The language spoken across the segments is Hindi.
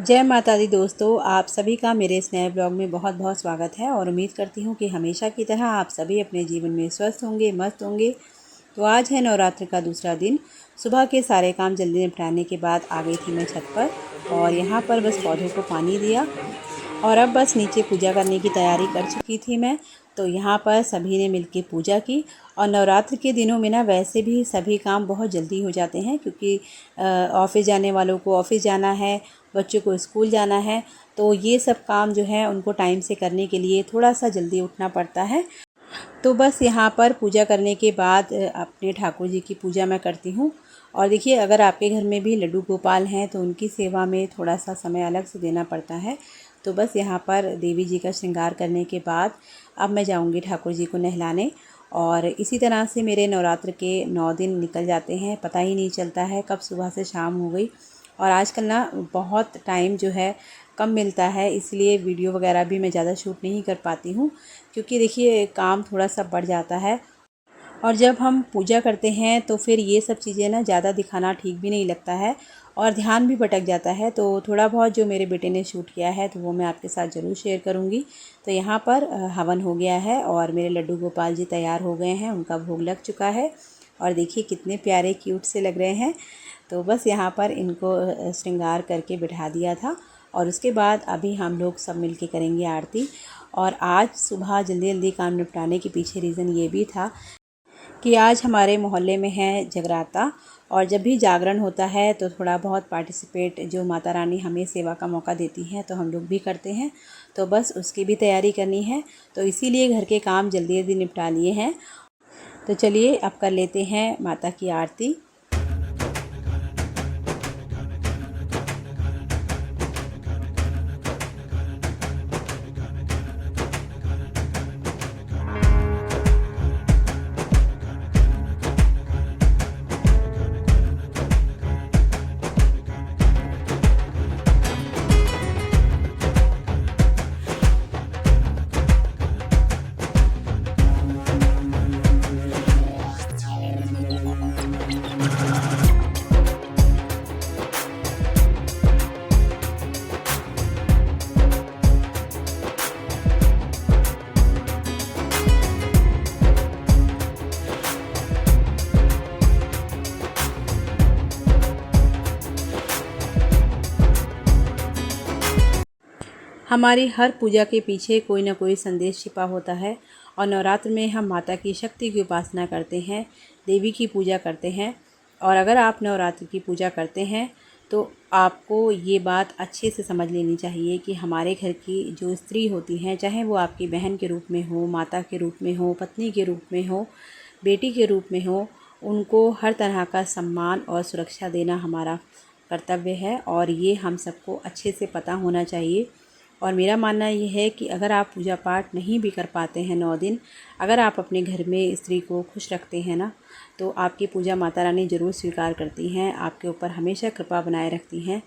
जय माता दी दोस्तों, आप सभी का मेरे इस नए ब्लॉग में बहुत बहुत स्वागत है और उम्मीद करती हूँ कि हमेशा की तरह आप सभी अपने जीवन में स्वस्थ होंगे, मस्त होंगे। तो आज है नवरात्र का दूसरा दिन। सुबह के सारे काम जल्दी निपटाने के बाद आ गई थी मैं छत पर और यहाँ पर बस पौधों को पानी दिया और अब बस नीचे पूजा करने की तैयारी कर चुकी थी मैं। तो यहाँ पर सभी ने मिलकर पूजा की। और नवरात्र के दिनों में ना वैसे भी सभी काम बहुत जल्दी हो जाते हैं, क्योंकि ऑफ़िस जाने वालों को ऑफ़िस जाना है, बच्चों को स्कूल जाना है, तो ये सब काम जो है उनको टाइम से करने के लिए थोड़ा सा जल्दी उठना पड़ता है। तो बस यहाँ पर पूजा करने के बाद अपने ठाकुर जी की पूजा मैं करती हूँ। और देखिए, अगर आपके घर में भी लड्डू गोपाल हैं तो उनकी सेवा में थोड़ा सा समय अलग से देना पड़ता है। तो बस यहाँ पर देवी जी का श्रृंगार करने के बाद अब मैं जाऊँगी ठाकुर जी को नहलाने। और इसी तरह से मेरे नवरात्र के 9 दिन निकल जाते हैं, पता ही नहीं चलता है कब सुबह से शाम हो गई। और आजकल ना बहुत टाइम जो है कम मिलता है, इसलिए वीडियो वगैरह भी मैं ज़्यादा शूट नहीं कर पाती हूँ, क्योंकि देखिए काम थोड़ा सा बढ़ जाता है। और जब हम पूजा करते हैं तो फिर ये सब चीज़ें ना ज़्यादा दिखाना ठीक भी नहीं लगता है और ध्यान भी भटक जाता है। तो थोड़ा बहुत जो मेरे बेटे ने शूट किया है तो वो मैं आपके साथ ज़रूर शेयर करूँगी। तो यहाँ पर हवन हो गया है और मेरे लड्डू गोपाल जी तैयार हो गए हैं, उनका भोग लग चुका है। और देखिए कितने प्यारे क्यूट से लग रहे हैं। तो बस यहाँ पर इनको श्रृंगार करके बिठा दिया था और उसके बाद अभी हम लोग सब मिल के करेंगे आरती। और आज सुबह जल्दी जल्दी काम निपटाने के पीछे रीज़न ये भी था कि आज हमारे मोहल्ले में है जगराता, और जब भी जागरण होता है तो थोड़ा बहुत पार्टिसिपेट जो माता रानी हमें सेवा का मौका देती हैं तो हम लोग भी करते हैं। तो बस उसकी भी तैयारी करनी है, तो इसीलिए घर के काम जल्दी जल्दी निपटा लिए हैं। तो चलिए अब कर लेते हैं माता की आरती। हमारी हर पूजा के पीछे कोई ना कोई संदेश छिपा होता है और नवरात्र में हम माता की शक्ति की उपासना करते हैं, देवी की पूजा करते हैं। और अगर आप नवरात्र की पूजा करते हैं तो आपको ये बात अच्छे से समझ लेनी चाहिए कि हमारे घर की जो स्त्री होती हैं, चाहे वो आपकी बहन के रूप में हो, माता के रूप में हो, पत्नी के रूप में हो, बेटी के रूप में हो, उनको हर तरह का सम्मान और सुरक्षा देना हमारा कर्तव्य है और ये हम सबको अच्छे से पता होना चाहिए। और मेरा मानना ये है कि अगर आप पूजा पाठ नहीं भी कर पाते हैं 9 दिन, अगर आप अपने घर में स्त्री को खुश रखते हैं ना, तो आपकी पूजा माता रानी ज़रूर स्वीकार करती हैं, आपके ऊपर हमेशा कृपा बनाए रखती हैं।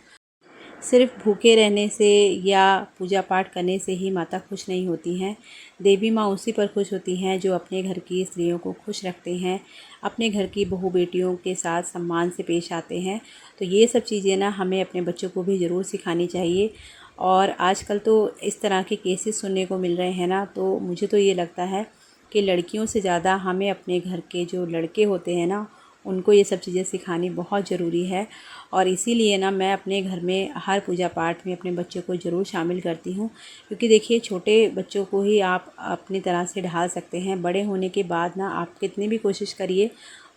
सिर्फ भूखे रहने से या पूजा पाठ करने से ही माता खुश नहीं होती हैं। देवी माँ उसी पर खुश होती हैं जो अपने घर की स्त्रियों को खुश रखते हैं, अपने घर की बहू बेटियों के साथ सम्मान से पेश आते हैं। तो ये सब चीज़ें ना हमें अपने बच्चों को भी ज़रूर सिखानी चाहिए। और आजकल तो इस तरह के केसेस सुनने को मिल रहे हैं ना, तो मुझे तो ये लगता है कि लड़कियों से ज़्यादा हमें अपने घर के जो लड़के होते हैं ना, उनको ये सब चीज़ें सिखानी बहुत ज़रूरी है। और इसीलिए ना मैं अपने घर में हर पूजा पाठ में अपने बच्चों को ज़रूर शामिल करती हूँ, क्योंकि देखिए छोटे बच्चों को ही आप अपनी तरह से ढाल सकते हैं, बड़े होने के बाद ना आप कितनी भी कोशिश करिए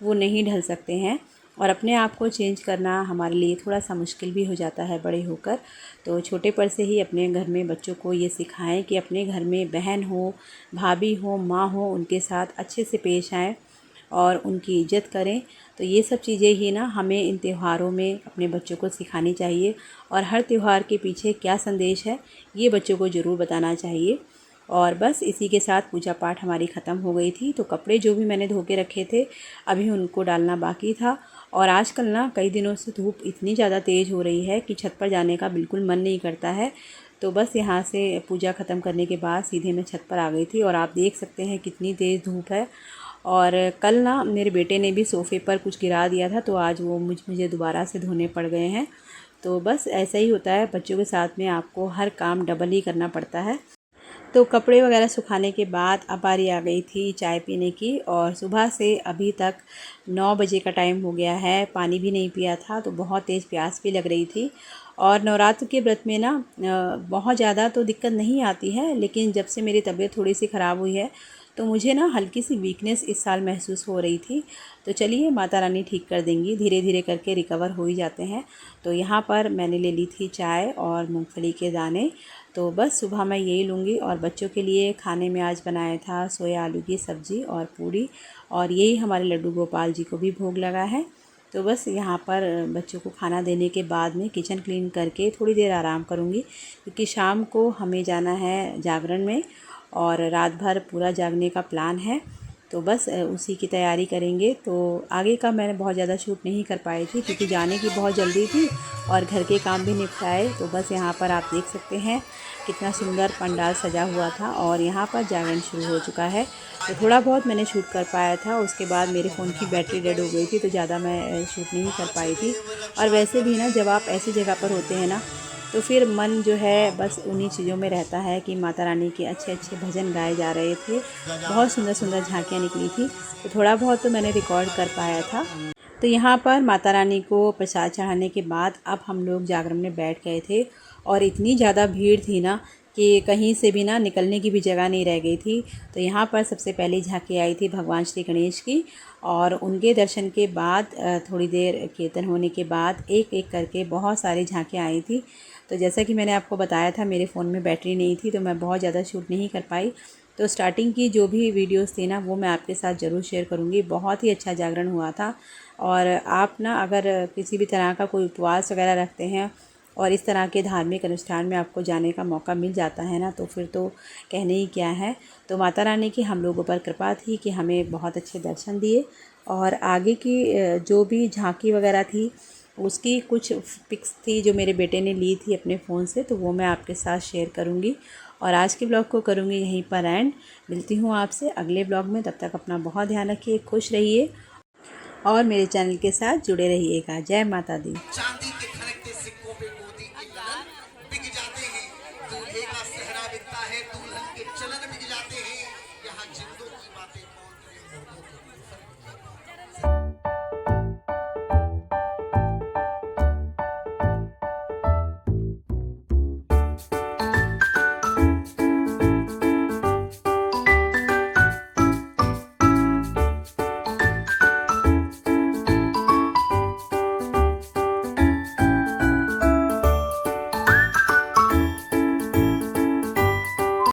वो नहीं ढल सकते हैं। और अपने आप को चेंज करना हमारे लिए थोड़ा सा मुश्किल भी हो जाता है बड़े होकर। तो छोटे पर से ही अपने घर में बच्चों को ये सिखाएं कि अपने घर में बहन हो, भाभी हो, माँ हो, उनके साथ अच्छे से पेश आएँ और उनकी इज्जत करें। तो ये सब चीज़ें ही ना हमें इन त्योहारों में अपने बच्चों को सिखानी चाहिए। और हर त्यौहार के पीछे क्या संदेश है ये बच्चों को ज़रूर बताना चाहिए। और बस इसी के साथ पूजा पाठ हमारी ख़त्म हो गई थी। तो कपड़े जो भी मैंने धो के रखे थे अभी उनको डालना बाकी था। और आजकल ना कई दिनों से धूप इतनी ज़्यादा तेज़ हो रही है कि छत पर जाने का बिल्कुल मन नहीं करता है। तो बस यहाँ से पूजा ख़त्म करने के बाद सीधे मैं छत पर आ गई थी और आप देख सकते हैं कितनी तेज़ धूप है। और कल ना मेरे बेटे ने भी सोफ़े पर कुछ गिरा दिया था, तो आज वो मुझे दोबारा से धोने पड़ गए हैं। तो बस ऐसा ही होता है, बच्चों के साथ में आपको हर काम डबल ही करना पड़ता है। तो कपड़े वगैरह सुखाने के बाद अब बारी आ गई थी चाय पीने की, और सुबह से अभी तक 9 बजे का टाइम हो गया है, पानी भी नहीं पिया था, तो बहुत तेज़ प्यास भी लग रही थी। और नवरात्र के व्रत में ना बहुत ज़्यादा तो दिक्कत नहीं आती है, लेकिन जब से मेरी तबीयत थोड़ी सी ख़राब हुई है तो मुझे ना हल्की सी वीकनेस इस साल महसूस हो रही थी। तो चलिए, माता रानी ठीक कर देंगी, धीरे धीरे करके रिकवर हो ही जाते हैं। तो यहाँ पर मैंने ले ली थी चाय और मूंगफली के दाने। तो बस सुबह मैं यही लूँगी, और बच्चों के लिए खाने में आज बनाया था सोया आलू की सब्ज़ी और पूड़ी, और यही हमारे लड्डू गोपाल जी को भी भोग लगा है। तो बस यहाँ पर बच्चों को खाना देने के बाद में किचन क्लीन करके थोड़ी देर आराम करूँगी, क्योंकि शाम को हमें जाना है जागरण में, और रात भर पूरा जागने का प्लान है। तो बस उसी की तैयारी करेंगे। तो आगे का मैंने बहुत ज़्यादा शूट नहीं कर पाई थी, क्योंकि जाने की बहुत जल्दी थी और घर के काम भी निपटाए। तो बस यहाँ पर आप देख सकते हैं कितना सुंदर पंडाल सजा हुआ था, और यहाँ पर जागरण शुरू हो चुका है। तो थोड़ा बहुत मैंने शूट कर पाया था, उसके बाद मेरे फ़ोन की बैटरी डेड हो गई थी, तो ज़्यादा मैं शूट नहीं कर पाई थी। और वैसे भी ना, जब आप ऐसी जगह पर होते हैं ना, तो फिर मन जो है बस उन्हीं चीज़ों में रहता है कि माता रानी के अच्छे अच्छे भजन गाए जा रहे थे, बहुत सुंदर सुंदर झांकियाँ निकली थी, तो थोड़ा बहुत तो मैंने रिकॉर्ड कर पाया था। तो यहाँ पर माता रानी को प्रसाद चढ़ाने के बाद अब हम लोग जागरण में बैठ गए थे, और इतनी ज़्यादा भीड़ थी ना कि कहीं से भी ना निकलने की भी जगह नहीं रह गई थी। तो यहाँ पर सबसे पहले झांकी आई थी भगवान श्री गणेश की, और उनके दर्शन के बाद थोड़ी देर कीर्तन होने के बाद एक एक करके बहुत सारी झांकियाँ आई थी। तो जैसा कि मैंने आपको बताया था, मेरे फ़ोन में बैटरी नहीं थी, तो मैं बहुत ज़्यादा शूट नहीं कर पाई। तो स्टार्टिंग की जो भी वीडियोस थी ना, वो मैं आपके साथ ज़रूर शेयर करूँगी। बहुत ही अच्छा जागरण हुआ था। और आप ना अगर किसी भी तरह का कोई उपवास वगैरह रखते हैं और इस तरह के धार्मिक अनुष्ठान में आपको जाने का मौका मिल जाता है ना, तो फिर तो कहने ही क्या है। तो माता रानी की हम लोगों पर कृपा थी कि हमें बहुत अच्छे दर्शन दिए। और आगे की जो भी झांकी वगैरह थी, उसकी कुछ पिक्स थी जो मेरे बेटे ने ली थी अपने फ़ोन से, तो वो मैं आपके साथ शेयर करूँगी। और आज के ब्लॉग को करूँगी यहीं पर एंड। मिलती हूँ आपसे अगले ब्लॉग में, तब तक अपना बहुत ध्यान रखिए, खुश रहिए और मेरे चैनल के साथ जुड़े रहिएगा। जय माता दी। चांदी के खनकते सिक्कों पे मोती के कलर बिक जाते हैं, दूल्हे का सेहरा बिकता है, दुल्हन के चलन बिक जाते हैं। यहाँ जिंदों की बातें कौन करे,